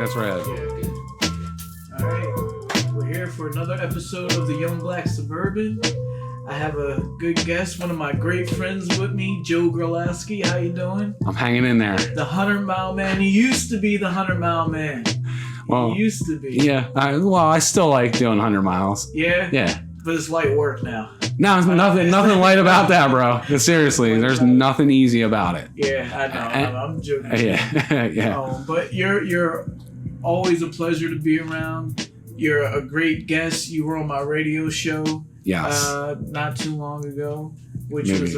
That's right. Yeah. All right. We're here for another episode of the Young Black Suburban. I have a good guest, one of my great friends with me, Joe Gorlaski. How you doing? I'm hanging in there. The 100-mile man. He used to be the 100-mile man. Well, he used to be. Yeah. I still like doing 100 miles. Yeah? Yeah. But it's light work now. No, nothing light about that, bro. Seriously, there's nothing easy about it. Yeah, I know. I'm joking. Yeah, yeah. But you're always a pleasure to be around. You're a great guest. You were on my radio show. Yes. Not too long ago, which maybe was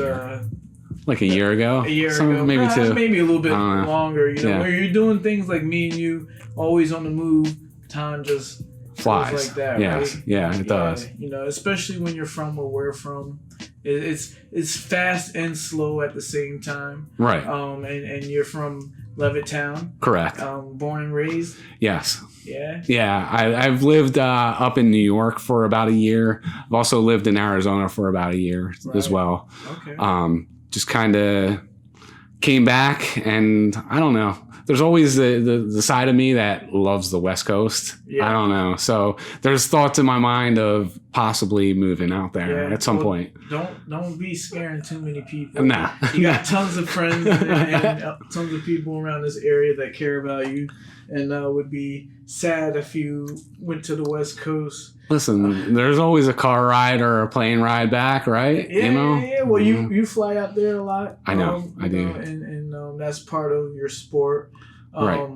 like a year ago. Ago, maybe two. Maybe a little bit longer. You know, yeah. where you're doing things like me and you, always on the move. Time just flies like that. Yes. Right? Yeah, it does. You know, especially when you're from where we're from, it's fast and slow at the same time. Right. And you're from Levittown. Correct. Born and raised. Yes. Yeah. Yeah, I've lived up in New York for about a year. I've also lived in Arizona for about a year as well. Okay. Just kind of came back, and I don't know. There's always the side of me that loves the West Coast. Yeah. I don't know. So there's thoughts in my mind of possibly moving out there at some point. Don't be scaring too many people. Nah. You got tons of friends and tons of people around this area that care about you, and would be sad if you went to the West Coast. Listen, there's always a car ride or a plane ride back, right? Yeah, you know? Yeah. Well, you fly out there a lot. I know, I do. And that's part of your sport. Right.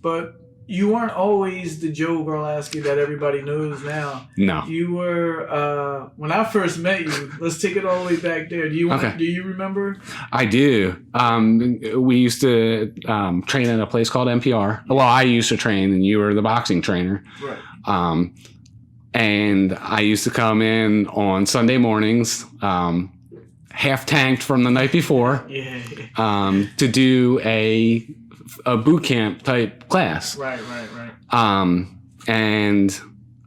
But you weren't always the Joe Gorlaski that everybody knows now. No. You were, when I first met you, let's take it all the way back there. Do you remember? I do. We used to train at a place called NPR. Well, I used to train, and you were the boxing trainer. Right. And I used to come in on Sunday mornings, half tanked from the night before, to do a boot camp type class. Right. And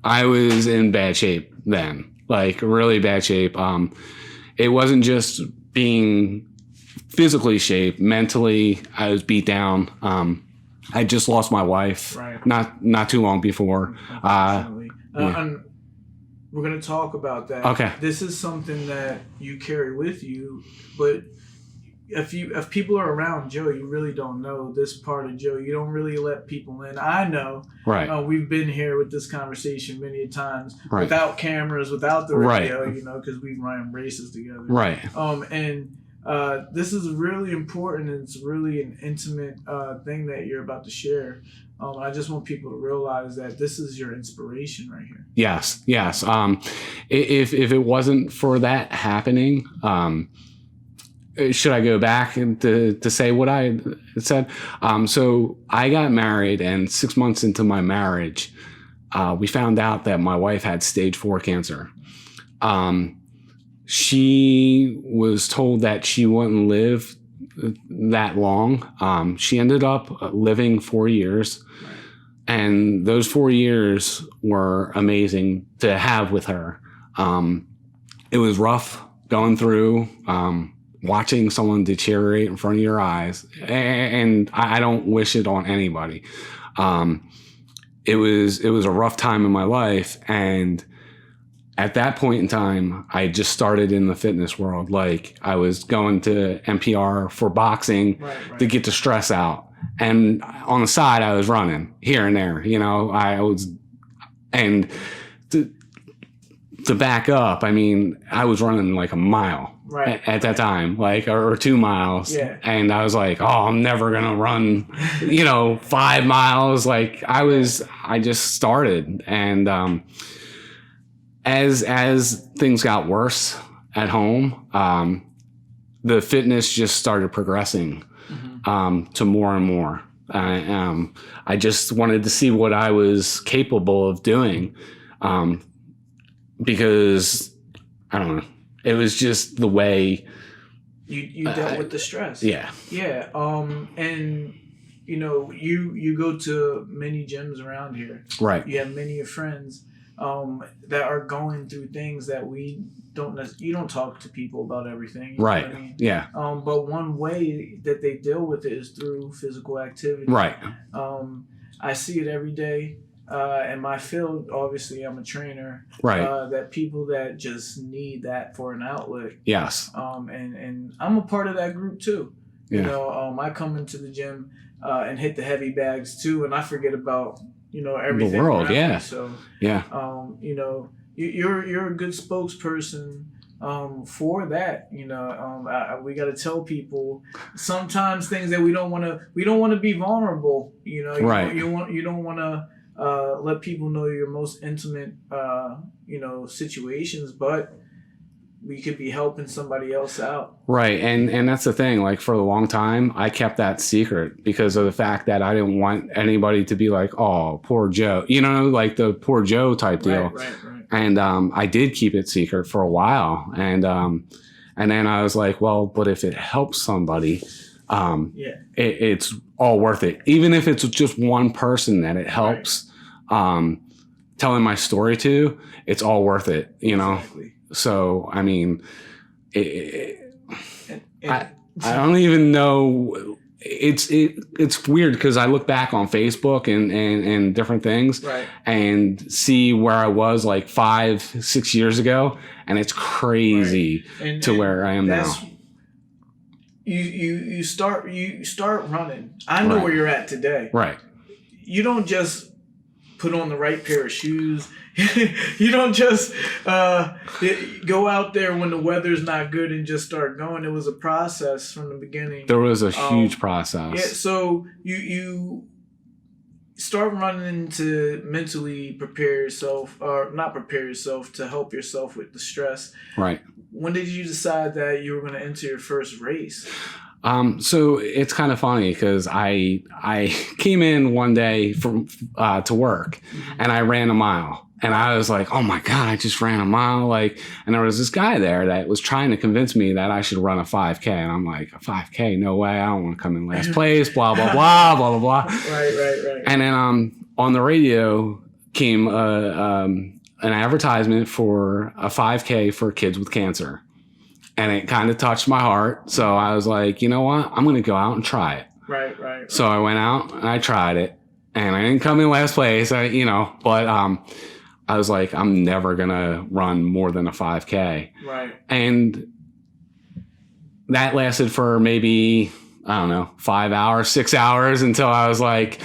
I was in bad shape then, like really bad shape. It wasn't just being physically shaped, mentally I was beat down. I just lost my wife not too long before. We're going to talk about that. Okay. This is something that you carry with you, but if people are around Joe, you really don't know this part of Joe. You don't really let people in. I know. Right. We've been here with this conversation many times without cameras, without the radio, you know, because we've run races together. Right. And this is really important. And it's really an intimate thing that you're about to share. I just want people to realize that this is your inspiration right here. Yes. If it wasn't for that happening, should I go back and to say what I said? So I got married, and 6 months into my marriage, we found out that my wife had stage 4 cancer. She was told that she wouldn't live that long. She ended up living 4 years. And those 4 years were amazing to have with her. It was rough going through, watching someone deteriorate in front of your eyes. And I don't wish it on anybody. It was a rough time in my life. And at that point in time, I just started in the fitness world. Like, I was going to NPR for boxing to get the stress out. And on the side, I was running here and there, you know, and to back up, I mean, I was running like a mile at that time, like, or 2 miles. Yeah. And I was like, oh, I'm never going to run, 5 miles. Like, I just started. And, as things got worse at home, the fitness just started progressing. To more and more. I just wanted to see what I was capable of doing, because I don't know. It was just the way you dealt with the stress. Yeah. And you go to many gyms around here. Right. You have many friends that are going through things that you don't talk to people about everything. Right. What I mean? Yeah. But one way that they deal with it is through physical activity. Right. I see it every day. In my field, obviously, I'm a trainer. Right. That people that just need that for an outlet. Yes. And I'm a part of that group too. Yeah. You know, I come into the gym and hit the heavy bags too, and I forget about everything. The world, around yeah. me. So yeah. You're a good spokesperson for that. We got to tell people sometimes things that we don't want to be vulnerable. Right. You don't want to let people know your most intimate situations, but we could be helping somebody else out. Right. And that's the thing. Like, for a long time, I kept that secret because of the fact that I didn't want anybody to be like, oh, poor Joe, like the poor Joe type deal. Right. And I did keep it secret for a while. And then I was like, well, but if it helps somebody, it's all worth it. Even if it's just one person that it helps telling my story to, it's all worth it, Exactly. So, I mean, I don't even know. It's weird because I look back on Facebook and different things, right, and see where I was like 5-6 years ago, and it's crazy to where I am now. You start running. I know where you're at today. Right. You don't just put on the right pair of shoes. You don't just go out there when the weather's not good and just start going. It was a process from the beginning. There was a huge process. Yeah, so you start running to mentally prepare yourself, or not prepare yourself, to help yourself with the stress. Right. When did you decide that you were going to enter your first race? So it's kind of funny because I came in one day from to work, and I ran a mile. And I was like, oh my God, I just ran a mile. And there was this guy there that was trying to convince me that I should run a 5K. And I'm like, a 5K? No way. I don't want to come in last place, blah, blah, blah, blah, blah, blah. Right. And then on the radio came an advertisement for a 5K for kids with cancer. And it kind of touched my heart. So I was like, you know what? I'm going to go out and try it. Right. So I went out and I tried it. And I didn't come in last place, but I was like, I'm never going to run more than a 5K. Right. And that lasted for maybe, 5 hours, 6 hours, until I was like,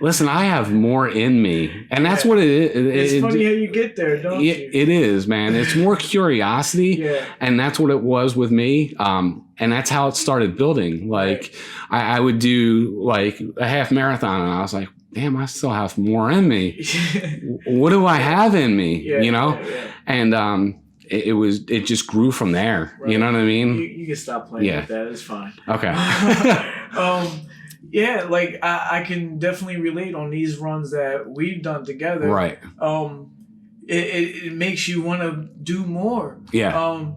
listen, I have more in me. And that's what it is. It's funny how you get there, don't you? It is, man. It's more curiosity. Yeah. And that's what it was with me. And that's how it started building. I would do like a half marathon, and I was like, damn, I still have more in me. What do I have in me? Yeah. And it just grew from there. Right. You know what I mean? You can stop playing with that. It's fine. Okay. I can definitely relate on these runs that we've done together. Right. It makes you want to do more. Yeah.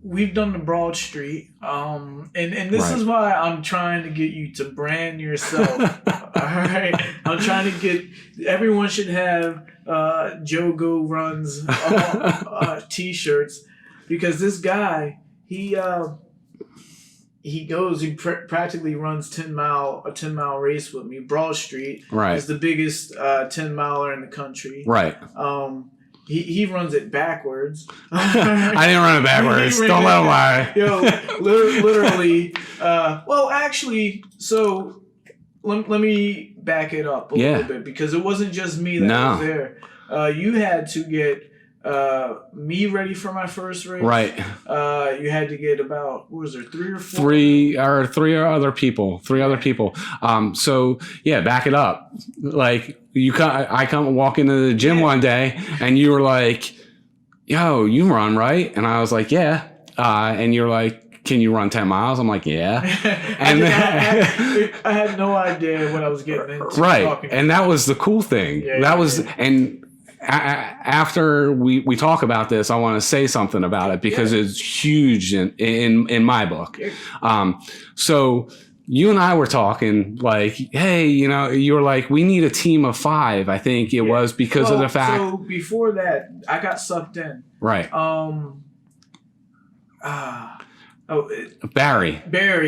We've done the Broad Street, and this is why I'm trying to get you to brand yourself. All right, I'm trying to get everyone should have Joe Go Runs T-shirts, because this guy he practically runs a 10-mile race with me. Broad Street is the biggest 10-miler in the country. Right. He runs it backwards. I didn't run it backwards. Don't let him lie. Yo, literally. Well, actually, so let me back it up a little bit, because it wasn't just me that was there. You had to get me ready for my first race. Right. You had to get about, what was there, 3 or 4? Three other people. So yeah, back it up. I come walk into the gym one day, and you were like, yo, you run, right? And I was like, yeah. And you're like, can you run 10 miles? I'm like, yeah. And I had no idea what I was getting into. Right. And that was the cool thing. And after we talk about this, I want to say something about it, because it's huge in my book. So you and I were talking like, hey, you were like, we need a team of 5. I think it was because of the fact. So before that, I got sucked in. Right. Barry. Yeah, there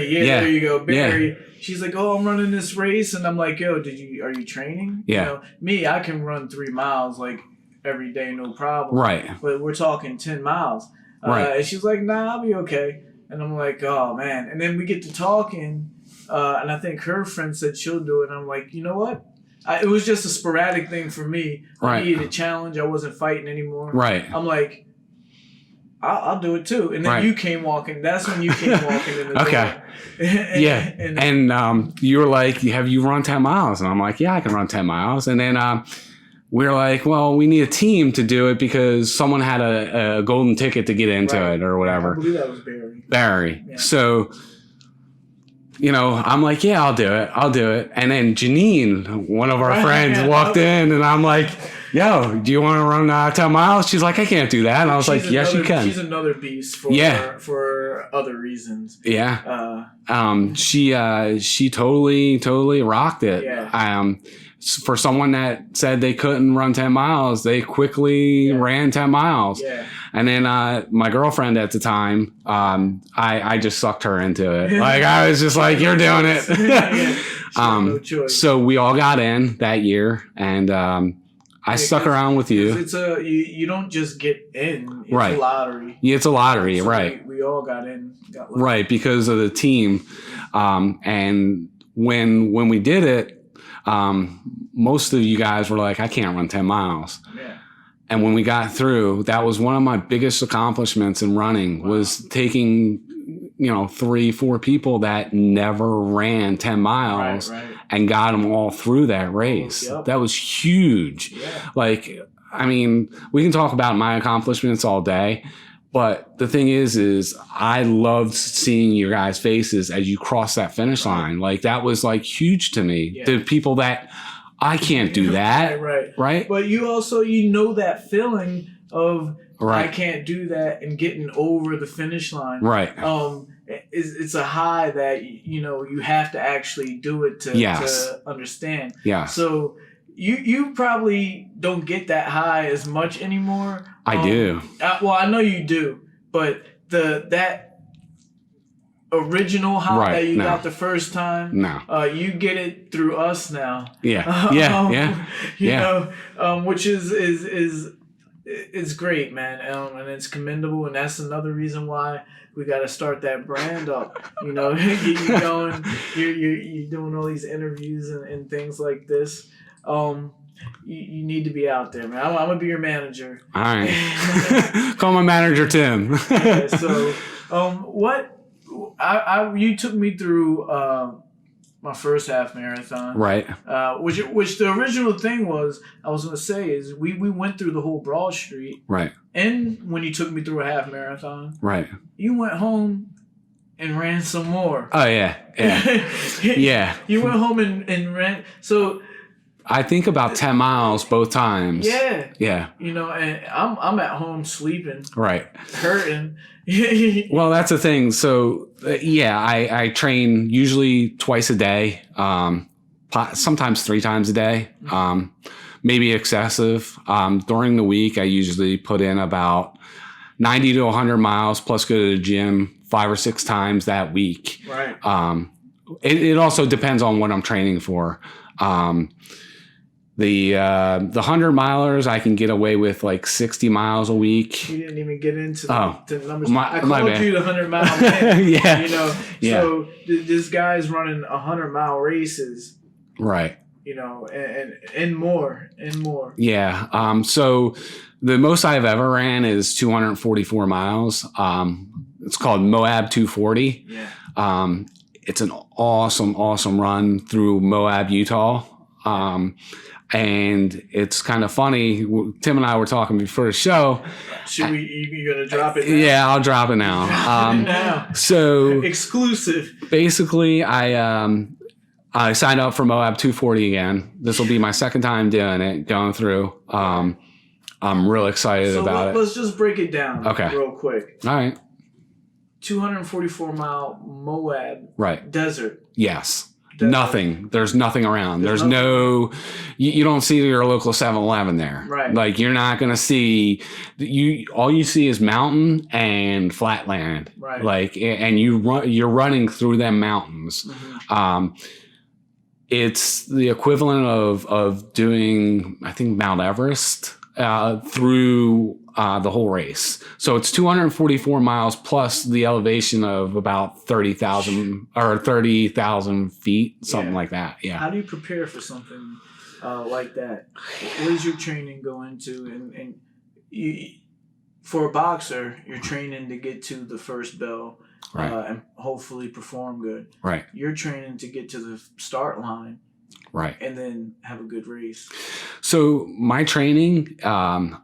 you go. Barry. Yeah. She's like, oh, I'm running this race. And I'm like, yo, are you training? Yeah. You know, me, I can run 3 miles like every day, no problem. Right. But we're talking 10 miles. Right. And she's like, nah, I'll be okay. And I'm like, oh, man. And then we get to talking. And I think her friend said she'll do it. And I'm like, you know what? It was just a sporadic thing for me. I needed a challenge. I wasn't fighting anymore. Right. I'm like, I'll do it too. And then you came walking. That's when you came walking in the door. Okay. And you were like, have you run 10 miles? And I'm like, yeah, I can run 10 miles. And then we were like, well, we need a team to do it because someone had a golden ticket to get into it or whatever. I believe that was Barry. Yeah. So, you know, I'm like, yeah, I'll do it. And then Janine, one of our friends, walked in and I'm like, yo, do you want to run 10 miles? She's like, I can't do that. And I was like, yes, you can. She's another beast for other reasons. Yeah. She totally rocked it. Yeah. For someone that said they couldn't run 10 miles, they quickly ran 10 miles. Yeah. And then my girlfriend at the time, I just sucked her into it. Like, I was just like, you're doing it. No choice. So we all got in that year, and I stuck around with you. It's you don't just get in. It's a lottery. Yeah, it's a lottery, so right. We all got in. Right, because of the team. And when we did it, most of you guys were like, I can't run 10 miles. Yeah. And when we got through, that was one of my biggest accomplishments in running, was taking, 3-4 people that never ran 10 miles and got them all through that race. Yep. That was huge. Yeah. Like, I mean, we can talk about my accomplishments all day, but the thing is I loved seeing your guys' faces as you cross that finish line. Like, that was like huge to me. Yeah. The people that I can't do that. Right. But you also, that feeling of I can't do that and getting over the finish line. Right. It's a high that, you have to actually do it to understand. Yeah. So you probably don't get that high as much anymore. I do. I know you do, but that original high that you got the first time, you get it through us now. Yeah. Which is it's great, man, and it's commendable, and that's another reason why we got to start that brand up. Get you going. You're doing all these interviews and things like this. You need to be out there, man. I'm gonna be your manager. All right. Call my manager, Tim. Okay, so, what? You took me through my first half marathon, right? Which the original thing was, I was gonna say is we went through the whole Broad Street, right? And when you took me through a half marathon, right, you went home and ran some more. Oh yeah. Yeah. You went home and ran. So I think about 10 miles both times. Yeah. And I'm at home sleeping. Right. Hurting. Well, that's the thing. So, I train usually twice a day, sometimes 3 times a day, maybe excessive. During the week, I usually put in about 90 to 100 miles plus go to the gym 5 or 6 times that week. Right. It also depends on what I'm training for. The 100 milers, I can get away with like 60 miles a week. You didn't even get into the numbers. I called you the 100-mile man. Yeah. So this guy's running 100-mile races. Right. And more. Yeah. So the most I've ever ran is 244 miles. It's called Moab 240. Yeah. It's an awesome run through Moab, Utah. And it's kind of funny. Tim and I were talking before the show. You gonna drop it now? Yeah, I'll drop it now. Now. So exclusive. Basically, I signed up for Moab 240 again. This will be my second time doing it, going through. I'm real excited about it. Let's just break it down real quick. All right. 244-mile Moab. Right. Desert. Yes. Nothing. There's nothing around. There's no, you don't see your local 7-Eleven there. Right. Like you're not going to see, all you see is mountain and flat land. Right. Like, and you're running through them mountains. Mm-hmm. It's the equivalent of doing, I think, Mount Everest through the whole race. So it's 244 miles plus the elevation of about 30,000 feet, something like that. Yeah. How do you prepare for something like that? What does your training go into? And for a boxer, you're training to get to the first bell. Right. And hopefully perform good. Right. You're training to get to the start line. Right. And then have a good race. So my training, got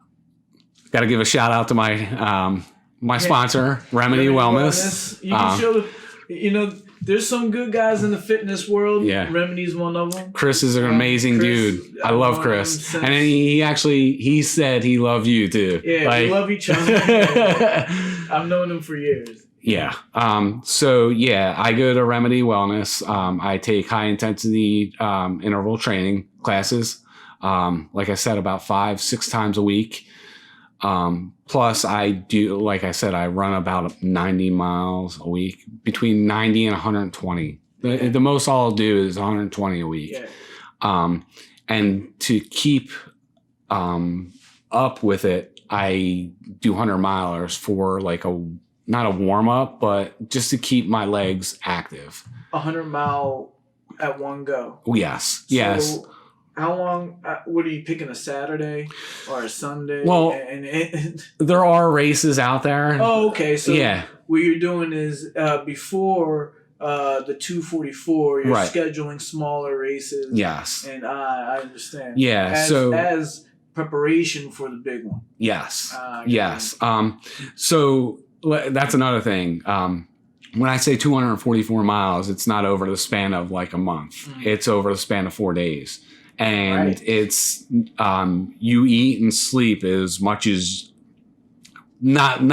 to give a shout out to my my sponsor, Remedy Wellness. You can show there's some good guys in the fitness world. Yeah. Remedy's one of them. Chris is an amazing dude. I love Chris. And he said he loved you too. Yeah, we love each other. I've known him for years. Yeah. So yeah, I go to Remedy Wellness. I take high intensity interval training classes. Like I said, about 5-6 times a week. Plus I do, like I said, I run about 90 miles a week, between 90 and 120. The most I'll do is 120 a week. Yeah. And to keep up with it, I do 100 milers for like not a warm up, but just to keep my legs active. 100-mile at one go. Yes. So yes. How long? What are you picking? A Saturday or a Sunday? Well, there are races out there. Oh, okay. So yeah, what you're doing is before the 244, you're scheduling smaller races. Yes, and I understand. Yeah. As preparation for the big one. Yes. Yes. So that's another thing. When I say 244 miles, it's not over the span of like a month. Mm-hmm. It's over the span of 4 days. And it's you eat and sleep as much as not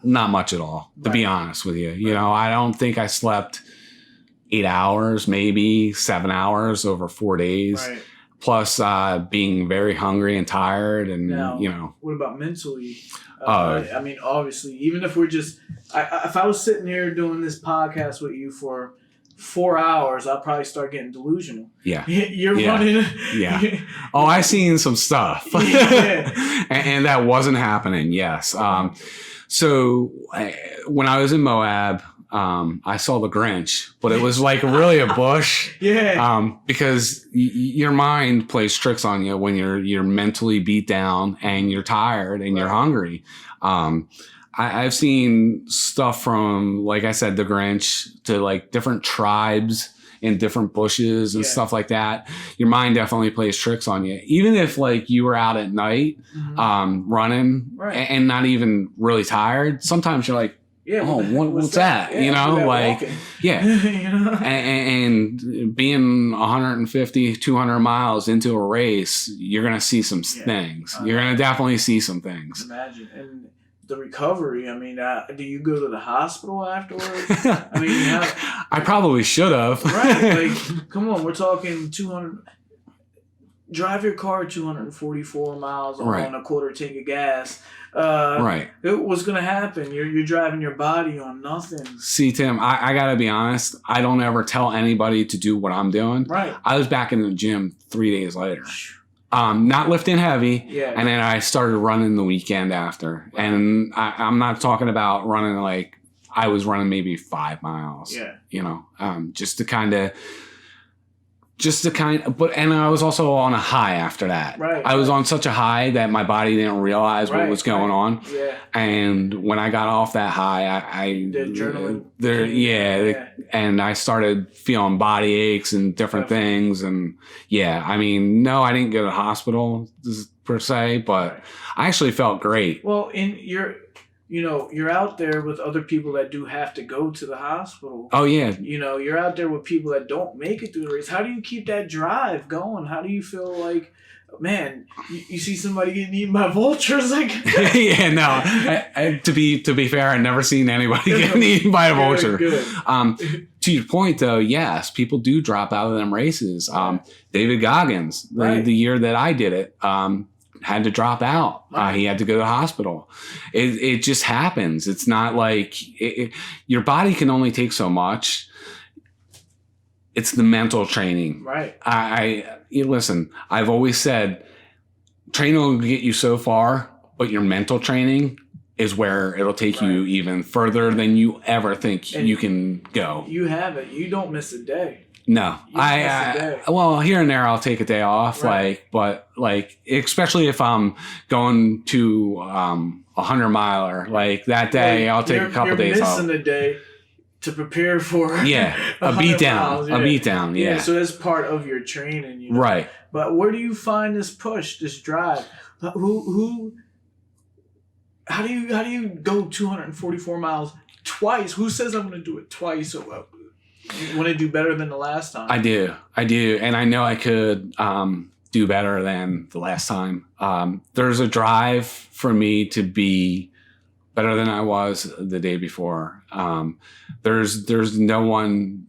much at all, to be honest with you. You know, I don't think I slept 8 hours, maybe 7 hours over 4 days. Right. Plus being very hungry and tired, and now, what about mentally? I mean, obviously, even if we're just, if I was sitting here doing this podcast with you for 4 hours, I'll probably start getting delusional. Yeah. You're running. Yeah. Oh, I've seen some stuff. Yeah. and that wasn't happening. Yes. So when I was in Moab, I saw the Grinch, but it was like really a bush. Yeah. Because your mind plays tricks on you when you're mentally beat down and you're tired and you're hungry. I've seen stuff from, like I said, the Grinch to like different tribes in different bushes and stuff like that. Your mind definitely plays tricks on you. Even if like you were out at night, running and not even really tired, sometimes you're like, what's that? Yeah, like, walking. Yeah. And being 150, 200 miles into a race, you're going to see some things. You're going to definitely see some things. Imagine. And the recovery, I mean, do you go to the hospital afterwards? I mean, I probably should have. Right. Like, come on, we're talking 200. Drive your car 244 miles on a quarter tank of gas. What's going to happen? You're driving your body on nothing. See, Tim, I got to be honest. I don't ever tell anybody to do what I'm doing. Right. I was back in the gym 3 days later. Not lifting heavy. Yeah. And then I started running the weekend after. Right. And I'm not talking about running like I was running maybe 5 miles. Yeah. Just to kind of, and I was also on a high after that. Right. I was on such a high that my body didn't realize what was going on. Yeah. And when I got off that high, the adrenaline. And I started feeling body aches and different things. And I mean, no, I didn't go to the hospital per se, but I actually felt great. Well, you're out there with other people that do have to go to the hospital. Oh, yeah. You're out there with people that don't make it through the race. How do you keep that drive going? How do you feel like man, you see somebody getting eaten by vultures, like yeah, no. To be fair, I've never seen anybody getting eaten by a vulture. Good. To your point, though, yes, people do drop out of them races. David Goggins, the year that I did it, had to drop out. He had to go to the hospital. It just happens. It's not like your body can only take so much. It's the mental training. Right. Listen, I've always said training will get you so far, but your mental training is where it'll take you even further than you ever think you can go. You have it. You don't miss a day. No, well, here and there I'll take a day off, but especially if I'm going to 100-miler, like that day, I'll take a couple days off. You're missing a day to prepare for a beat down. Yeah. So that's part of your training, you know? Right. But where do you find this push, this drive? How do you go 244 miles twice? Who says I'm going to do it twice? You want to do better than the last time? I do, and I know I could do better than the last time. There's a drive for me to be better than I was the day before. There's no one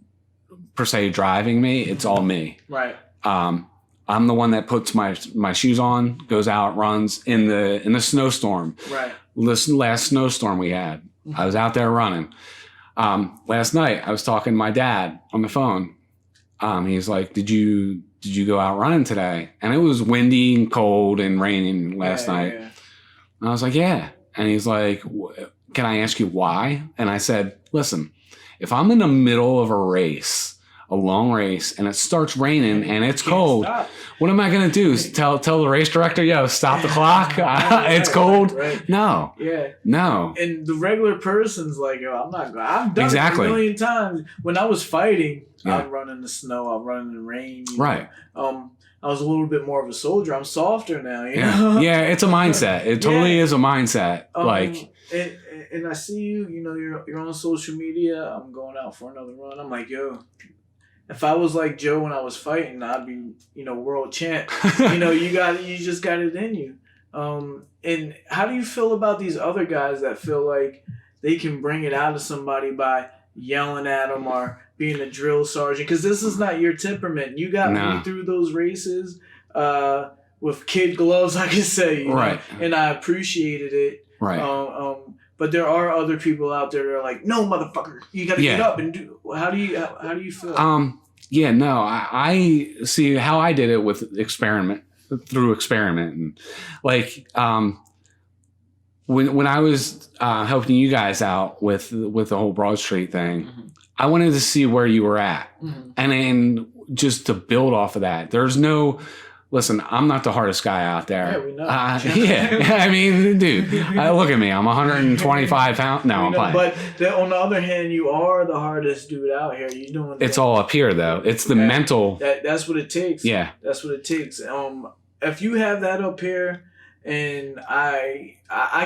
per se driving me. It's all me. Right. I'm the one that puts my shoes on, goes out, runs in the snowstorm. Right. This last snowstorm we had, I was out there running. Last night I was talking to my dad on the phone. He's like, "Did you go out running today?" And it was windy and cold and raining last night. Yeah. And I was like, "Yeah." And he's like, "Can I ask you why?" And I said, "Listen, if I'm in the middle of a race, a long race, and it starts raining and it's cold, what am I going to do? Tell the race director, yo, stop the clock? It's cold?" Right. No. Yeah. No. And the regular person's like, "Yo, I'm not going." I've done it a million times. When I was fighting, I'd run in the snow, I'd run in the rain. Right. I was a little bit more of a soldier. I'm softer now, you know? Yeah, it's a mindset. It totally is a mindset. And I see you, you know, you're on social media. I'm going out for another run. I'm like, yo, if I was like Joe when I was fighting, I'd be, you know, world champ. You know, you just got it in you. And how do you feel about these other guys that feel like they can bring it out of somebody by yelling at them or being a drill sergeant? Because this is not your temperament. You got me through those races with kid gloves, I can say. You know? And I appreciated it. Right. But there are other people out there that are like, "No, motherfucker, you got to get up and do." How do you feel? Yeah, no, I see how I did it with through experimenting. Like, when I was helping you guys out with the whole Broad Street thing, I wanted to see where you were at, and then just to build off of that. There's no. Listen, I'm not the hardest guy out there. Yeah, we know. I mean, dude, look at me. I'm 125 pounds. No, I'm playing. But on the other hand, you are the hardest dude out here. You're doing. It's all up here, though. It's the mental. That's what it takes. Yeah. That's what it takes. If you have that up here, and I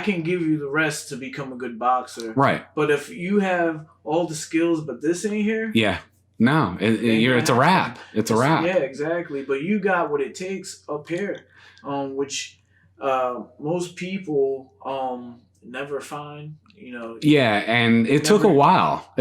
can give you the rest to become a good boxer. Right. But if you have all the skills, but this ain't here. Yeah. No, it's a wrap. It's a wrap. Yeah, exactly. But you got what it takes up here, which most people never find, you know. Yeah, and it took a while.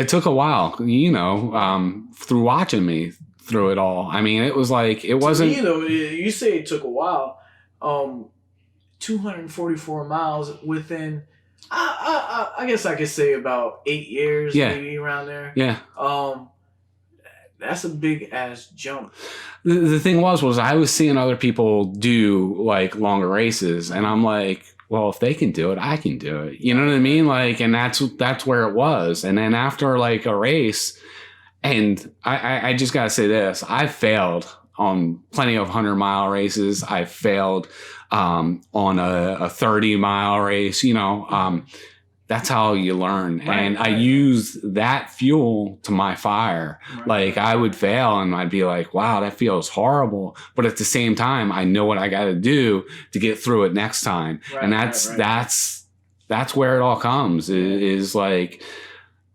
You know, through watching me through it all. I mean, it was like, it wasn't. You know, you say it took a while. 244 miles within, I guess I could say about 8 years, maybe around there. Yeah. That's a big ass jump. The thing was I was seeing other people do like longer races, and I'm like, well, if they can do it, I can do it. You know what I mean? Like, and that's where it was. And then after like a race, and I just gotta say this, I failed on plenty of 100-mile races. I failed on a 30-mile race. You know, that's how you learn. And I use that fuel to my fire. Like, I would fail and I'd be like, wow, that feels horrible. But at the same time, I know what I got to do to get through it next time. And that's where it all comes, is like,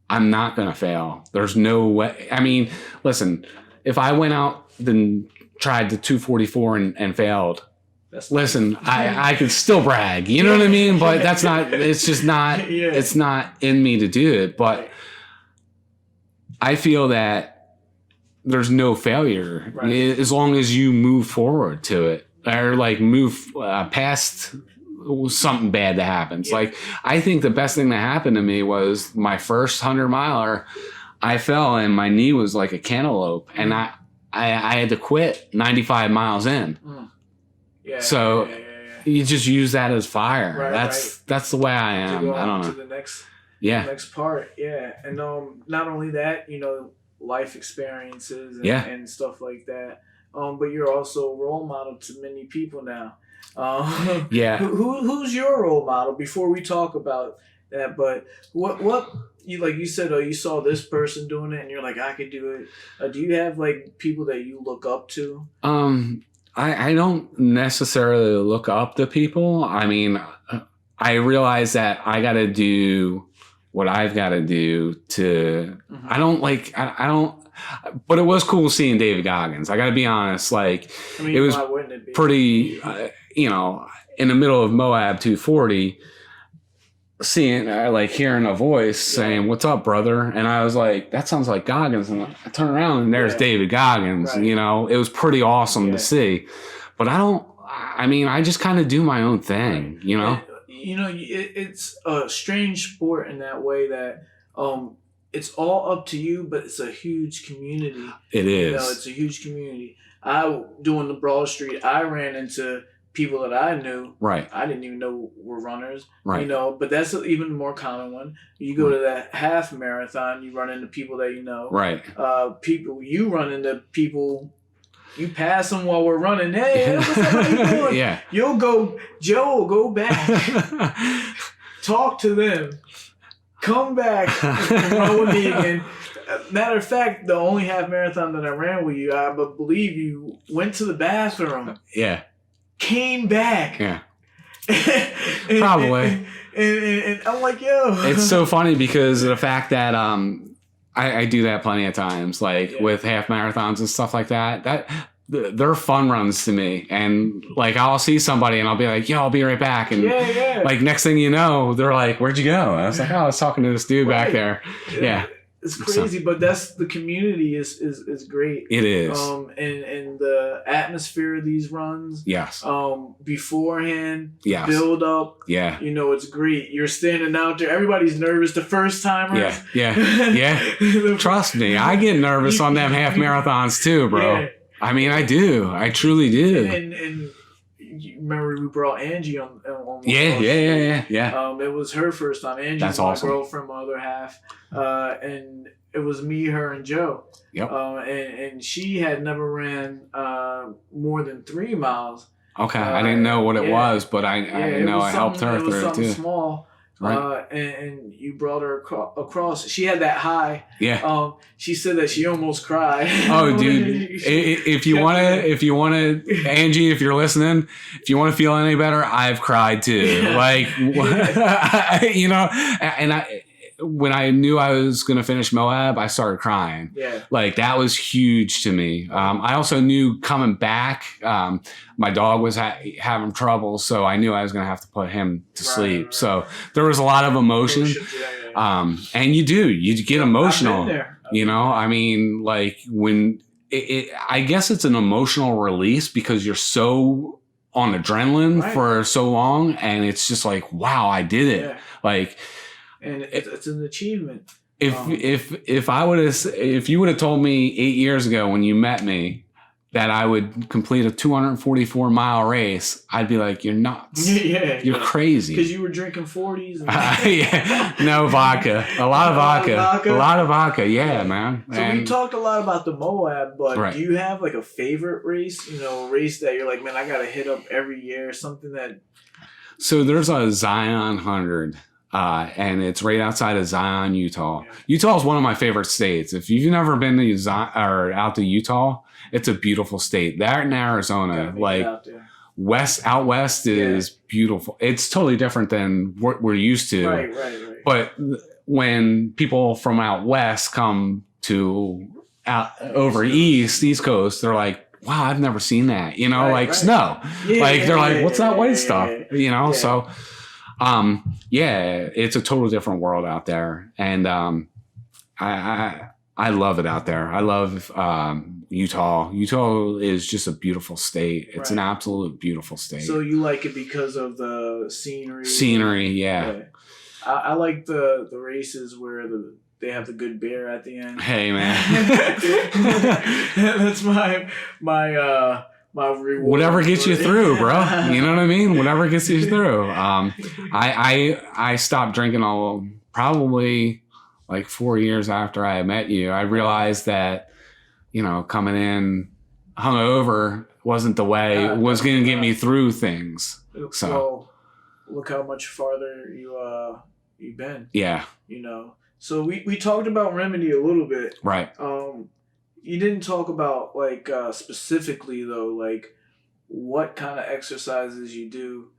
I'm not going to fail. There's no way. I mean, listen, if I went out and tried the 244 and failed, Listen, I could still brag, you know what I mean? But it's just not, it's not in me to do it. But I feel that there's no failure as long as you move forward to it, or like move past something bad that happens. Like, I think the best thing that happened to me was my first 100-miler. I fell and my knee was like a cantaloupe, and I had to quit 95 miles in. So you just use that as fire. That's the way I am. I don't know. To the next part. And not only that, life experiences and stuff like that. But you're also a role model to many people now. Who's your role model? Before we talk about that, but what you said, you saw this person doing it, and you're like, I could do it. Do you have like people that you look up to? I don't necessarily look up to people. I mean, I realize that I got to do what I've got to do to. I don't. But it was cool seeing David Goggins. I got to be honest. Like, it was pretty. In the middle of Moab 240, seeing hearing a voice saying, "What's up, brother?" And I was like, "That sounds like Goggins." And I turn around and there's David Goggins. It was pretty awesome to see. But I just kind of do my own thing. It's a strange sport in that way that it's all up to you, but it's a huge community. It is. It's a huge community. Doing the Broad Street, I ran into people that I knew. Right. I didn't even know were runners. Right. But that's an even more common one. You go to that half marathon, you run into people that you know. Right. You run into people. You pass them while we're running. Hey, what's up? How you doing? Joe will go back, talk to them, come back and run with me again. Matter of fact, the only half marathon that I ran with you, I believe you went to the bathroom. Came back. Probably. And I'm like, yo. It's so funny because of the fact that I do that plenty of times, with half marathons and stuff like that. They're fun runs to me, and I'll see somebody and I'll be like, "Yo, I'll be right back." And next thing you know, they're like, "Where'd you go?" I was like, "Oh, I was talking to this dude back there." It's crazy, but that's the community is great. It is. And the atmosphere of these runs. Yes. Beforehand. Yes. Build up. Yeah. It's great. You're standing out there. Everybody's nervous. The first timers. Yeah. Trust me, I get nervous on them half marathons too, bro. Yeah. I mean, I do. I truly do. And you remember we brought Angie on yeah. It was her first time. Angie's my girlfriend, my other half. And it was me, her, and Joe. Yep. And she had never ran more than 3 miles. Okay. I didn't know what it was, but I know I helped her through it too. Small. Right. And you brought her across. She had that high. Yeah. She said that she almost cried. Oh, dude! if you want to, Angie, if you're listening, if you want to feel any better, I've cried too. When I knew I was going to finish Moab, I started crying. Yeah. That was huge to me. I also knew coming back, my dog was having trouble, so I knew I was going to have to put him to sleep. Right. So there was a lot of emotion. And you get emotional. I've been there. I mean, when I guess it's an emotional release because you're so on adrenaline for so long, and it's just like, wow, I did it. Yeah. And it's an achievement. If you would have told me 8 years ago when you met me that I would complete a 244-mile race, I'd be like, "You're nuts! You're crazy." Because you were drinking 40s. No vodka, a lot of vodka. Yeah, man. So we talked a lot about the Moab, but do you have a favorite race? A race that you're like, man, I gotta hit up every year. Something that. So there's a Zion 100. And it's right outside of Zion, Utah. Yeah. Utah is one of my favorite states. If you've never been to Zion or out to Utah, it's a beautiful state. That in Arizona, out west is beautiful. It's totally different than what we're used to. Right. But when people from out west come to over East Coast, they're like, wow, I've never seen that, you know, Right, right. snow. Yeah, Like they're like, yeah, what's that white yeah, stuff? yeah. You know, Yeah. so it's a total different world out there. And I love it out there. I love Utah. Utah is just a beautiful state. It's an absolute beautiful state. So you like it because of the scenery? Scenery, yeah. I like the races where they have the good beer at the end. Hey, man. That's my reward. Whatever gets you through, bro. You know what I mean? Whatever gets you through. I stopped drinking probably like 4 years after I met you. I realized that, you know, coming in hungover wasn't the way it was going to get me through things. So well, look how much farther you've been. Yeah. You know. So we talked about Remedy a little bit. Right. You didn't talk about like specifically though, like what kind of exercises you do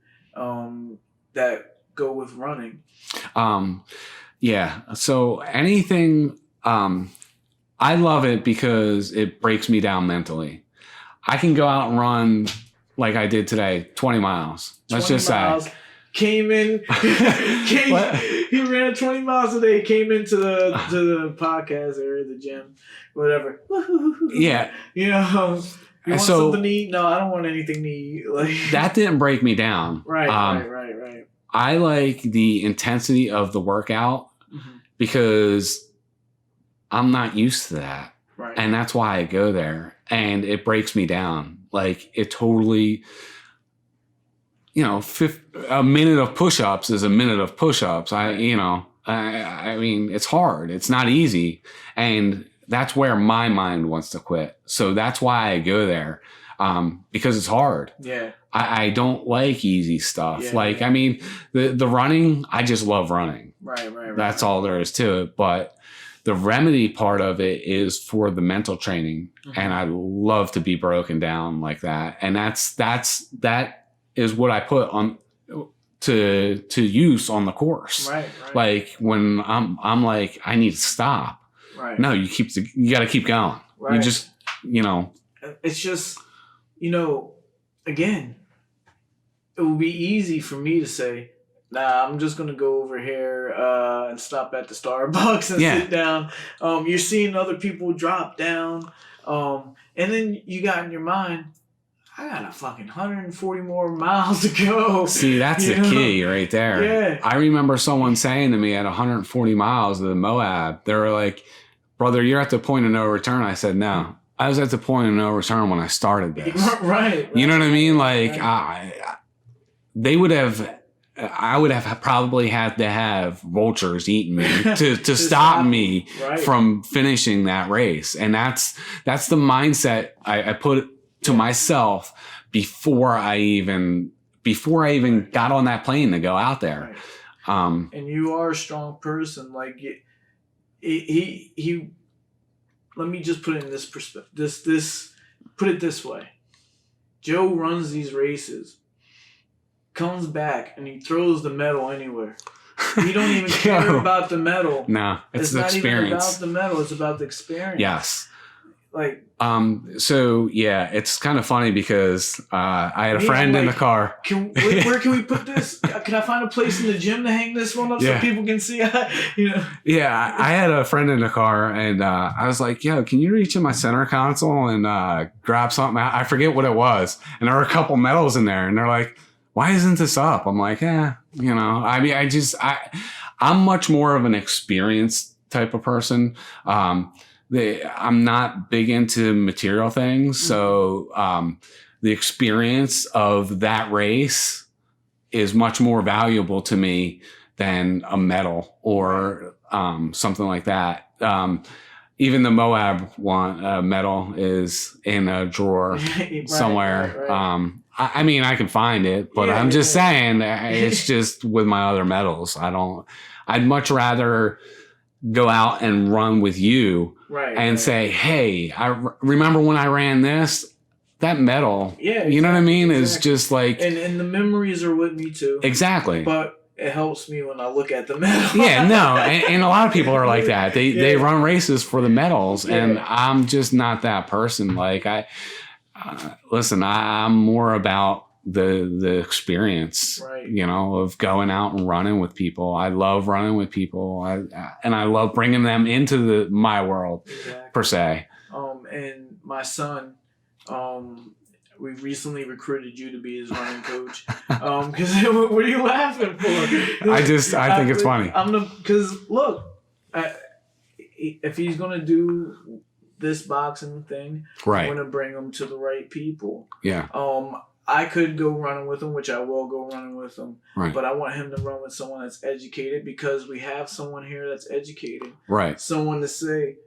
that go with running. Yeah. So anything, I love it because it breaks me down mentally. I can go out and run like I did today, 20 miles. Let's just say. Came in, he ran 20 miles a day, came into the podcast or the gym, whatever. Yeah. You know, you want something to eat? No, I don't want anything to eat. Like that didn't break me down. Right. I like the intensity of the workout because I'm not used to that. Right. And that's why I go there. And it breaks me down. Like it totally, you know, a minute of push-ups is a minute of push-ups. I mean, it's hard. It's not easy. And that's where my mind wants to quit. So that's why I go there. Because it's hard. Yeah. I don't like easy stuff. Yeah, I mean, the running, I just love running. Right. That's all there is to it. But the remedy part of it is for the mental training. And I love to be broken down like that. And that is what I put on to use on the course. Right. Like when I'm like, I need to stop. Right. No, you got to keep going. Right. You just, you know. It's just, you know, again, it would be easy for me to say, nah, I'm just going to go over here and stop at the Starbucks and sit down. You're seeing other people drop down. And then you got in your mind, I got a fucking 140 more miles to go. See, that's the key right there. Yeah. I remember someone saying to me at 140 miles of the Moab, they were like, brother, you're at the point of no return. I said, no. I was at the point of no return when I started this. Right. You know what I mean? Like, I would have probably had to have vultures eating me to stop me from finishing that race. And that's the mindset I put to myself before I even got on that plane to go out there. Right. And you are a strong person. Like he let me just put it in this perspective. Put it this way. Joe runs these races, comes back, and he throws the medal anywhere. He don't even care about the medal. No, it's the experience. Not even about the medal. It's about the experience. Yes. Like. So yeah, it's kind of funny because I had a friend in the car. Where can we put this? Can I find a place in the gym to hang this one up so people can see? You know. Yeah, I had a friend in the car, and I was like, "Yo, can you reach in my center console and grab something out?" I forget what it was, and there were a couple medals in there, and they're like, "Why isn't this up?" I'm like, you know. I mean, I'm much more of an experienced type of person. I'm not big into material things. So the experience of that race is much more valuable to me than a medal or something like that. Even the Moab medal is in a drawer somewhere. Right. I mean, I can find it, but I'm just saying it's just with my other medals. I'd much rather go out and run with you and say, hey, I remember when I ran this, that medal, you know what I mean? Is just like... And the memories are with me too. Exactly. But it helps me when I look at the medal. And a lot of people are like that. They run races for the medals, and I'm just not that person. Like listen, I'm more about the experience, right, of going out and running with people. I love running with people. And I love bringing them into my world, exactly. per se. And my son, we recently recruited you to be his running coach. Because what are you laughing for? I think it's funny. Because look, if he's gonna do this boxing thing, right, I'm gonna bring him to the right people. Yeah. I could go running with him, which I will go running with him. Right. But I want him to run with someone that's educated, because we have someone here that's educated. Right. Someone to say,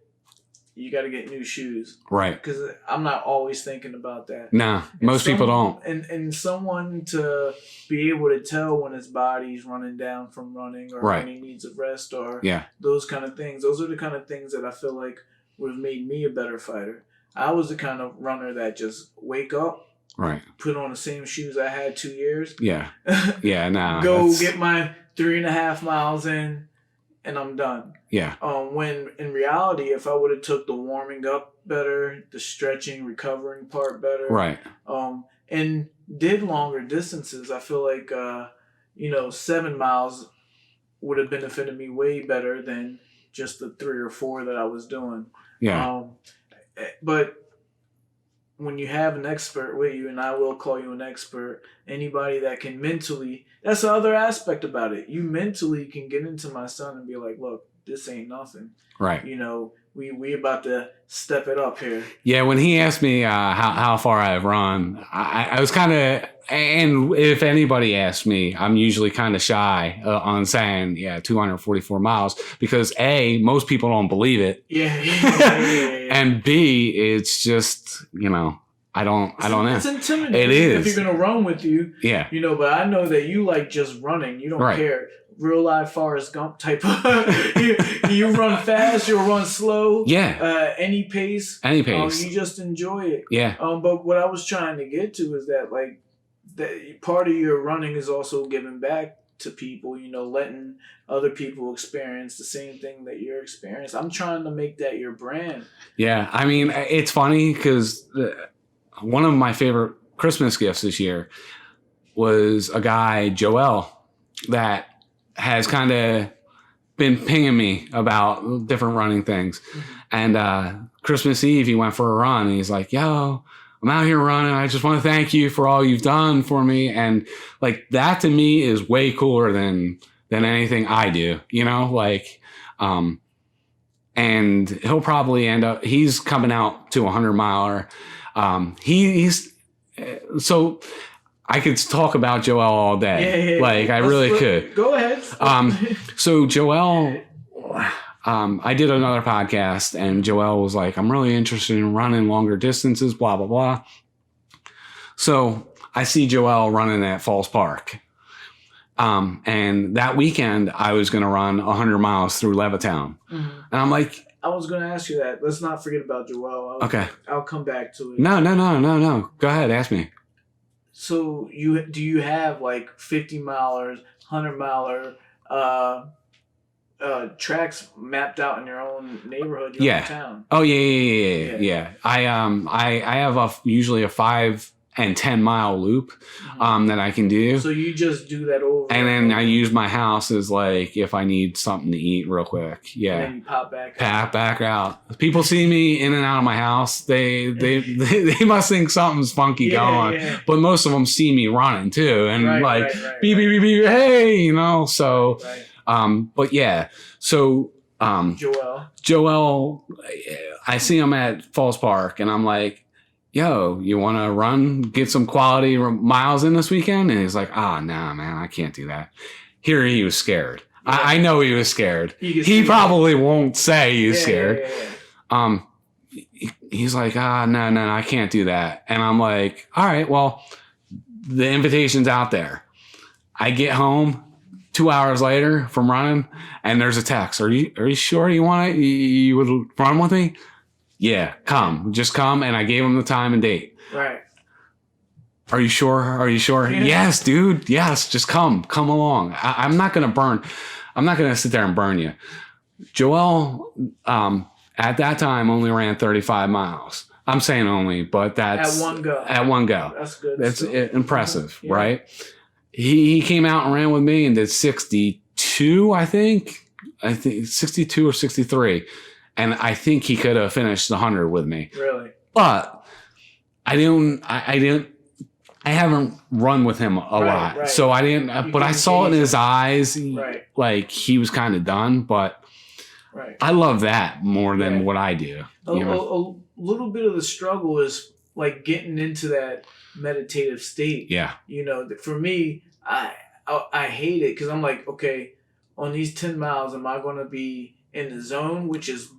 you got to get new shoes. Right. Because I'm not always thinking about that. Nah, most people don't. And someone to be able to tell when his body's running down from running, or right, when he needs a rest, or yeah, those kind of things. Those are the kind of things that I feel like would have made me a better fighter. I was the kind of runner that just wake up, right, put on the same shoes I had 2 years. Yeah. Yeah, nah. Go get my 3.5 miles in, and I'm done. Yeah. When in reality, if I would have took the warming up better, the stretching, recovering part better, right, and did longer distances, I feel like 7 miles would have benefited me way better than just the 3 or 4 that I was doing. Yeah. But when you have an expert with you, and I will call you an expert, anybody that can mentally, that's the other aspect about it. You mentally can get into my son and be like, look, this ain't nothing. Right. We about to step it up here. Yeah, when he asked me how far I've run, I was kind of, and if anybody asks me, I'm usually kind of shy on saying, 244 miles, because A, most people don't believe it. Yeah. And B, it's just, I don't know. It's intimidating. It is. If you're going to run with you. Yeah. But I know that you like just running. You don't care. Real life Forrest Gump type of you run fast, you'll run slow. Yeah. Any pace. You just enjoy it. Yeah. But what I was trying to get to is that that part of your running is also giving back to people, letting other people experience the same thing that you're experiencing. I'm trying to make that your brand. Yeah. I mean, it's funny because one of my favorite Christmas gifts this year was a guy, Joel, that has kind of been pinging me about different running things. Mm-hmm. And Christmas Eve, he went for a run. And he's like, yo, I'm out here running. I just want to thank you for all you've done for me. And that to me is way cooler than anything I do, and he'll probably end up, he's coming out to 100 miler. He's so I could talk about Joel all day. Yeah. I really could. Go ahead. So Joel, I did another podcast, and Joel was like, I'm really interested in running longer distances, blah, blah, blah. So I see Joel running at Falls Park. And that weekend I was going to run 100 miles through Levittown. Mm-hmm. And I'm like, I was going to ask you that. Let's not forget about Joel. Okay. I'll come back to it. No. Go ahead. Ask me. So do you have 50 milers, 100 miler tracks mapped out in your own neighborhood, your own town? Oh yeah. I have usually a 5 and 10 mile loop that I can do. So you just do that over. And then I use my house as if I need something to eat real quick. Yeah. And then you pop back out. People see me in and out of my house. They must think something's funky going. Yeah. But most of them see me running too. And beep, beep, beep, hey, so, but yeah. So, Joel, I see him at Falls Park, and I'm like, yo, you want to run, get some quality miles in this weekend? And he's like, nah, man, I can't do that. Here he was scared. Yeah. I know he was scared. He probably won't say he's scared. Yeah. He's like, no, I can't do that. And I'm like, all right, well, the invitation's out there. I get home 2 hours later from running, and there's a text. Are you sure you want it? You would run with me? Yeah, just come. And I gave him the time and date. Right. Are you sure? Yeah. Yes, dude. Yes. Just come along. I'm not going to sit there and burn you. Joel, at that time only ran 35 miles. I'm saying only, but that's at one go. At one go. That's good. That's impressive, Yeah. right? He came out and ran with me and did 62, I think 62 or 63. And I think he could have finished 100 with me. Really? But I haven't run with him a lot. Right. So I didn't, but I saw it in his eyes, right. like he was kind of done, but right. I love that more than what I do. A little bit of the struggle is like getting into that meditative state. Yeah. You know, for me, I hate it because I'm like, okay, on these 10 miles, am I going to be in the zone, which is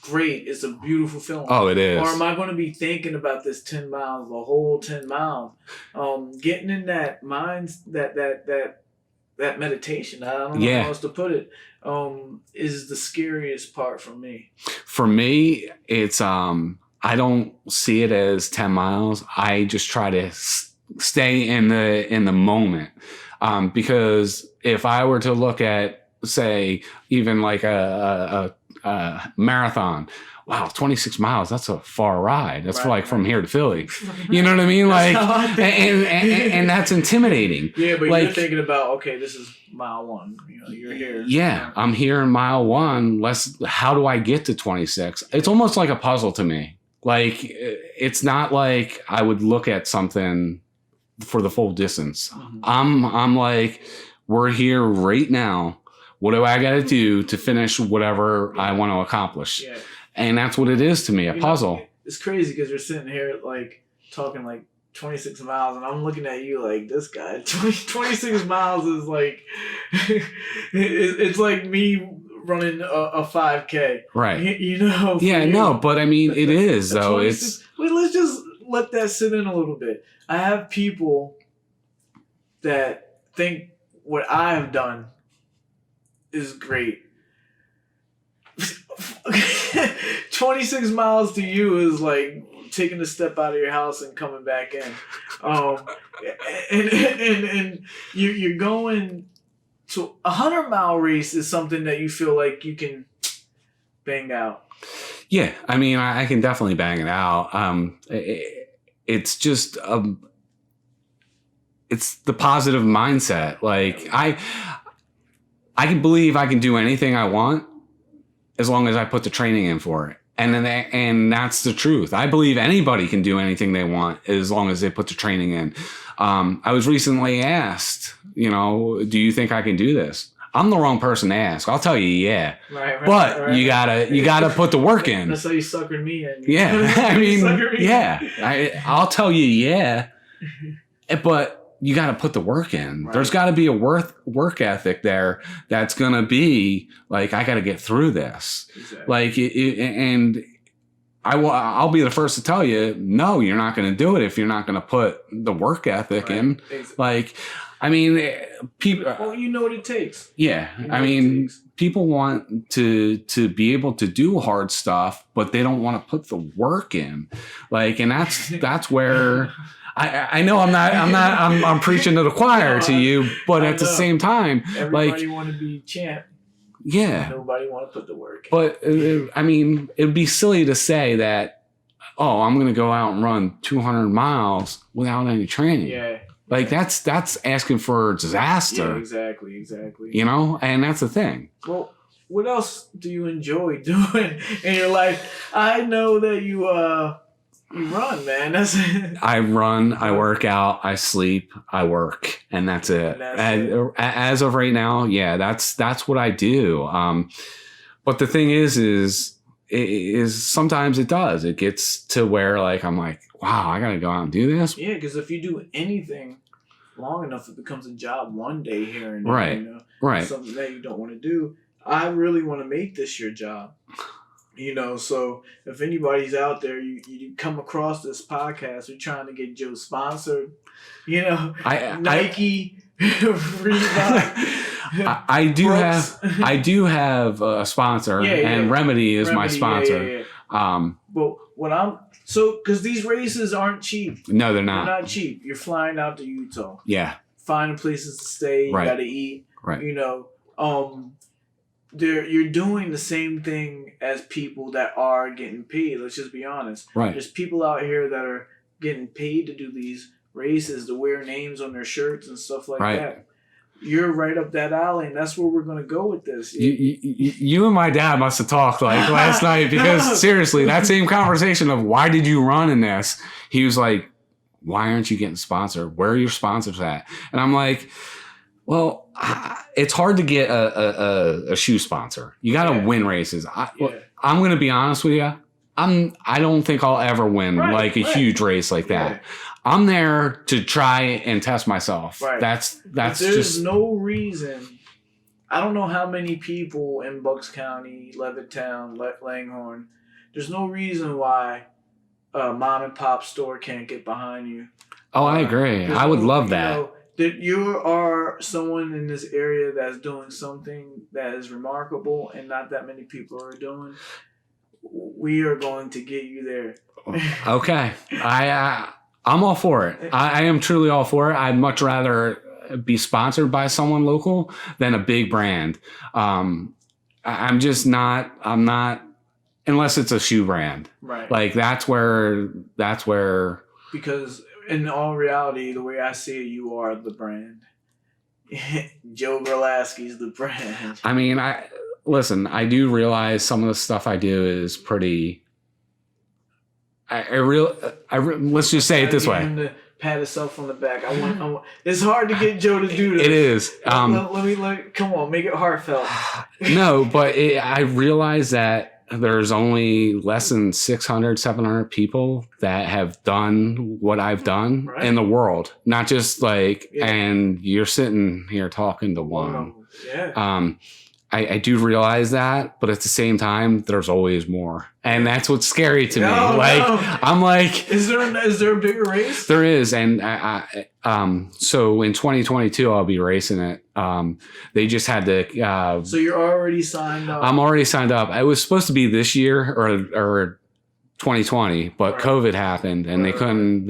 great. It's a beautiful feeling. Oh, it is. Or am I going to be thinking about this 10 miles, the whole 10 miles? Getting in that mind, that meditation, I don't know how else to put it, is the scariest part for me. For me, it's, I don't see it as 10 miles. I just try to stay in the moment. Because if I were to look at, say, even like a marathon, wow, 26 miles, that's a far ride. That's from here to Philly. You know what I mean? Like, and that's intimidating. Yeah, but you're thinking about, okay, this is mile 1. You know, you're here. Yeah, I'm here in mile 1. How do I get to 26? It's almost like a puzzle to me. Like, it's not like I would look at something for the full distance. Mm-hmm. I'm like, we're here right now. What do I got to do to finish whatever I want to accomplish? Yeah. And that's what it is to me, a puzzle. It's crazy because we're sitting here like talking like 26 miles and I'm looking at you like, this guy, 26 miles is like, it's like me running a 5K. Right. You know? Yeah, no, but I mean, it is though. Wait, let's just let that sit in a little bit. I have people that think what I have done is great. 26 miles to you is like taking a step out of your house and coming back in. And you're going to a 100-mile race is something that you feel like you can bang out. Yeah, I mean, I can definitely bang it out. It's just it's the positive mindset. Like I can believe I can do anything I want as long as I put the training in for it. And that's the truth. I believe anybody can do anything they want as long as they put the training in. I was recently asked, do you think I can do this? I'm the wrong person to ask. I'll tell you, yeah. But you gotta put the work in. That's how you suckered me in. Yeah. I mean, yeah. I'll tell you, yeah. But you got to put the work in. Right. There's got to be a work ethic there that's going to be like, I got to get through this. Exactly. Like, and I'll be the first to tell you, no, you're not going to do it if you're not going to put the work ethic in. Exactly. Like, I mean, people. Well, you know what it takes. Yeah, I mean, people want to be able to do hard stuff, but they don't want to put the work in. Like, and that's where. I know I'm preaching to the choir to you, but at the same time, everybody want to be champ. Yeah. Nobody want to put the work in. But I mean, it'd be silly to say that, oh, I'm going to go out and run 200 miles without any training. Yeah. Like that's asking for disaster. Yeah, exactly. And that's the thing. Well, what else do you enjoy doing in your life? I know that you run, man. That's it. I run, I work out, I sleep, I work, and that's it. As of right now, yeah, that's what I do. But the thing is sometimes it does. It gets to where like I'm like, wow, I gotta go out and do this. Yeah, because if you do anything long enough, it becomes a job one day here and there. Right. Right. Something that you don't want to do. I really want to make this your job. So if anybody's out there, you come across this podcast, we're trying to get Joe sponsored, Nike, Reebok. I do have a sponsor, and Remedy is my sponsor. But because these races aren't cheap. No, they're not. They're not cheap. You're flying out to Utah. Yeah. Finding places to stay. You got to eat. Right. you're doing the same thing as people that are getting paid. Let's just be honest. Right. There's people out here that are getting paid to do these races, to wear names on their shirts and stuff like that. You're right up that alley, and that's where we're going to go with this. You and my dad must have talked like last night, because seriously, that same conversation of why did you run in this? He was like, why aren't you getting sponsored? Where are your sponsors at? And I'm like, well, it's hard to get a shoe sponsor. You got to win races. I'm going to be honest with you. I don't think I'll ever win like a huge race like that. Yeah. I'm there to try and test myself. Right. That's there's no reason. I don't know how many people in Bucks County, Levittown, Langhorne. There's no reason why a mom and pop store can't get behind you. Oh, I agree. I would love that. Know, that you are someone in this area that's doing something that is remarkable and not that many people are doing. We are going to get you there. Okay. I'm all for it. I am truly all for it. I'd much rather be sponsored by someone local than a big brand. I'm not, unless it's a shoe brand. Right. Like that's where. Because in all reality, the way I see it, you are the brand. Joe Gorlaski's the brand. I mean, listen, I do realize some of the stuff I do is pretty. Let's just say it this way. To pat himself on the back. I want. It's hard to get Joe to do this. It is. Let me come on, make it heartfelt. No, but I realize that there's only less than 600, 700 people that have done what I've done in the world. Not just like, and you're sitting here talking to one. Yeah. I do realize that, but at the same time, there's always more, and that's what's scary to me. I'm like, is there a bigger race? There is, and so in 2022, I'll be racing it. They just had to. So you're already signed up. I'm already signed up. It was supposed to be this year or 2020, but COVID happened, and they couldn't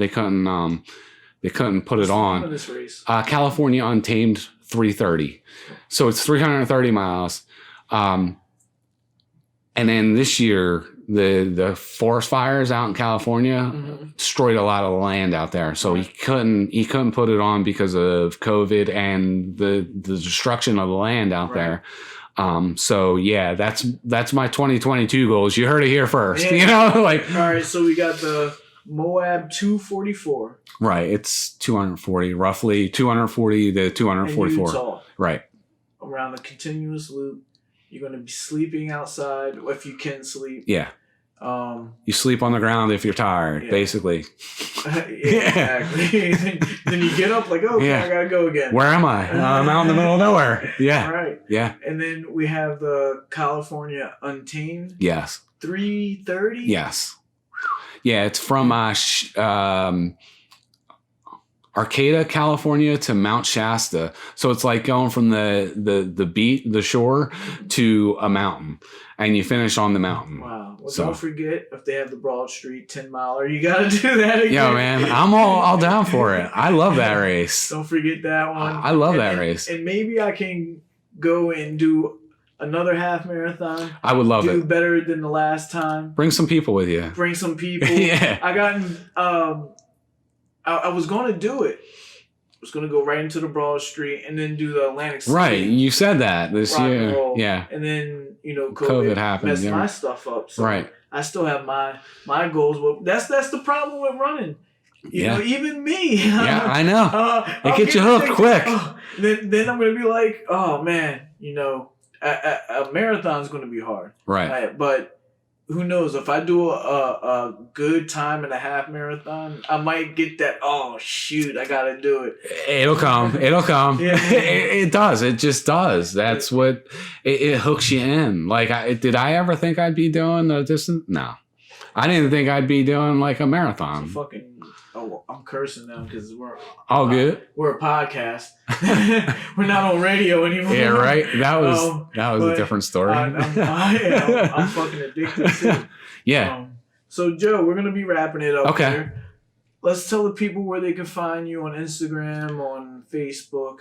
put it on. This race? California Untamed 330. So it's 330 miles. And then this year, the forest fires out in California destroyed a lot of land out there. So he couldn't put it on because of COVID and the destruction of the land out there. So yeah, that's my 2022 goals. You heard it here first. Yeah. All right, so we got the Moab 244. Right, it's 240, roughly 240 to 244. In Utah. Right. Around a continuous loop. You're going to be sleeping outside if you can sleep. Yeah. You sleep on the ground if you're tired, basically. Exactly. then you get up like, okay, I got to go again. Where am I? I'm out in the middle of nowhere. Yeah. All right. Yeah. And then we have the California Untamed. Yes. 330? Yes. Yeah, it's from Arcata, California to Mount Shasta. So it's like going from the shore to a mountain, and you finish on the mountain. Wow. Well, don't forget, if they have the Broad Street 10-miler, you got to do that again. Yo, man, I'm all down for it. I love that race. Don't forget that one. I love that race. And maybe I can go and do another half marathon. I would love it. Do better than the last time. Bring some people with you. Bring some people. Yeah. I was going to do it. I was going to go right into the Broad Street and then do the Atlantic City. Right. You said that this year. Yeah. And then, COVID happened. Messed my stuff up. So right. I still have my goals. But that's the problem with running. You know, even me. Yeah, I know. It gets you hooked quick. Then I'm going to be like, oh, man, a marathon's going to be hard. Right. But who knows? If I do a good time and a half marathon, I might get that, oh, shoot, I got to do it. It'll come. It'll come. Yeah. It does. It just does. That's what it hooks you in. Like, did I ever think I'd be doing the distance? No. I didn't think I'd be doing like a marathon. I'm cursing now because we're all good. We're a podcast. We're not on radio anymore. Yeah, right. That was a different story. I'm fucking addicted too. Yeah. So Joe, we're gonna be wrapping it up. Okay. Here. Let's tell the people where they can find you on Instagram, on Facebook.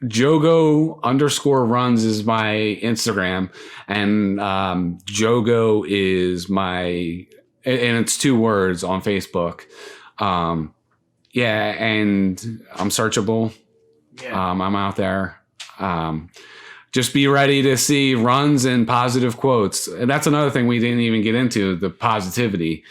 Jogo_runs is my Instagram, and Jogo is my, and it's 2 words on Facebook. Yeah, and I'm searchable. Yeah. I'm out there. Just be ready to see runs and positive quotes. And that's another thing we didn't even get into, the positivity.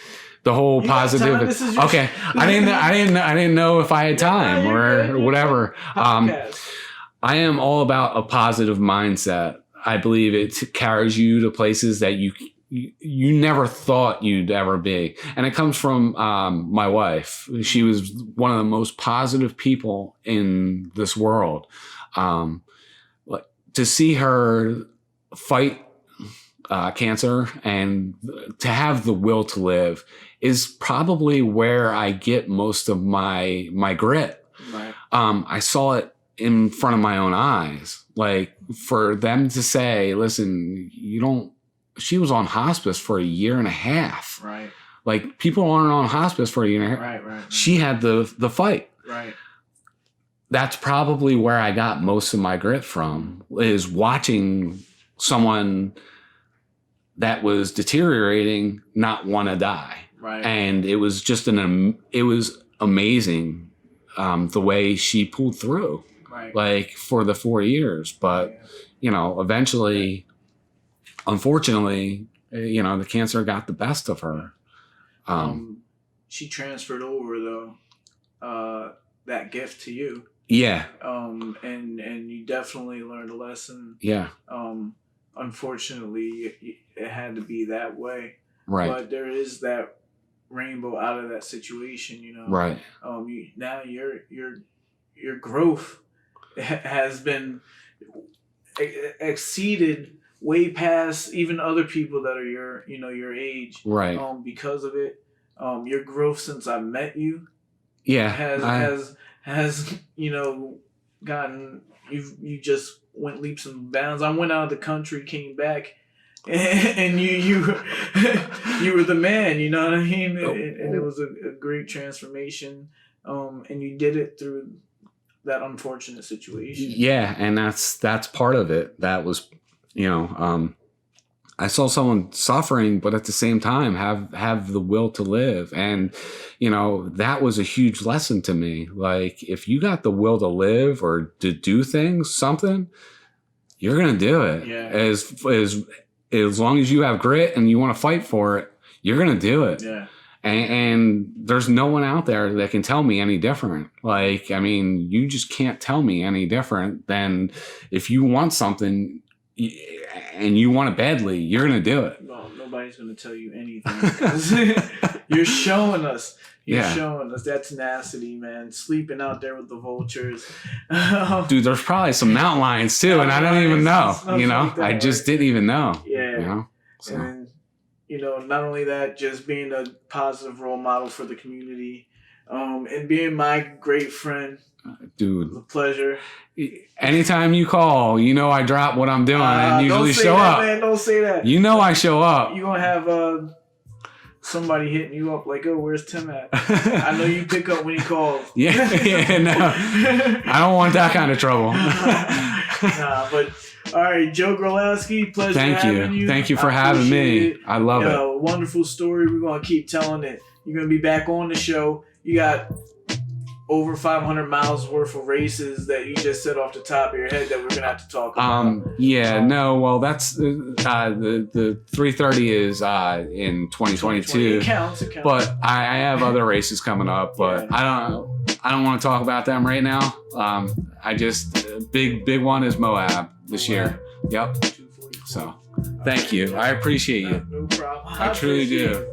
The whole positivity. Okay. I didn't know if I had time or whatever. I am all about a positive mindset. I believe it carries you to places that you never thought you'd ever be. And it comes from my wife. She was one of the most positive people in this world. To see her fight cancer and to have the will to live is probably where I get most of my grit. Right. I saw it in front of my own eyes. Like, for them to say, listen, she was on hospice for 1.5 years. Right. Like, people aren't on hospice for 1.5 years. Right. She had the fight. Right. That's probably where I got most of my grit from, is watching someone that was deteriorating not want to die. Right. And it was just it was amazing the way she pulled through. Right. Like, for the 4 years. But, eventually, unfortunately, the cancer got the best of her. She transferred over, though, that gift to you. Yeah. And you definitely learned a lesson. Yeah. Unfortunately, it had to be that way. Right. But there is that rainbow out of that situation, Right. Now your growth has been exceeded way past even other people that are your age. Right. Because of it, your growth since I met you. Yeah. Has gotten, you just went leaps and bounds. I went out of the country, came back, and you were the man. You know what I mean? And it was a great transformation. And you did it through that unfortunate situation. Yeah, and that's part of it. That was, I saw someone suffering, but at the same time have the will to live. And, that was a huge lesson to me. Like, if you got the will to live or to do something, you're going to do it. Yeah. As long as you have grit and you want to fight for it, you're going to do it. Yeah. And there's no one out there that can tell me any different. Like, I mean, you just can't tell me any different than if you want something and you want it badly, you're going to do it. Well, nobody's going to tell you anything because you're showing us. You're showing us that tenacity, man. Sleeping out there with the vultures. Dude, there's probably some mountain lions too, and I don't even know. Like I just didn't even know. Yeah. So. And, not only that, just being a positive role model for the community, and being my great friend. Dude. It was a pleasure. Anytime you call, I drop what I'm doing and usually show up. Man, don't say that. I show up. You're going to have somebody hitting you up like, oh, where's Tim at? I know you pick up when he calls. No. I don't want that kind of trouble. But all right, Joe Gorlaski, pleasure having you. Thank you for having me. I love it. Wonderful story. We're going to keep telling it. You're going to be back on the show. You got over 500 miles worth of races that you just said off the top of your head that we're going to have to talk about. Well, that's the 330 is in 2022. It counts. But I have other races coming up, but I don't want to talk about them right now. Big one is Moab this year. Yep. So thank you. I appreciate you. No problem. I truly do.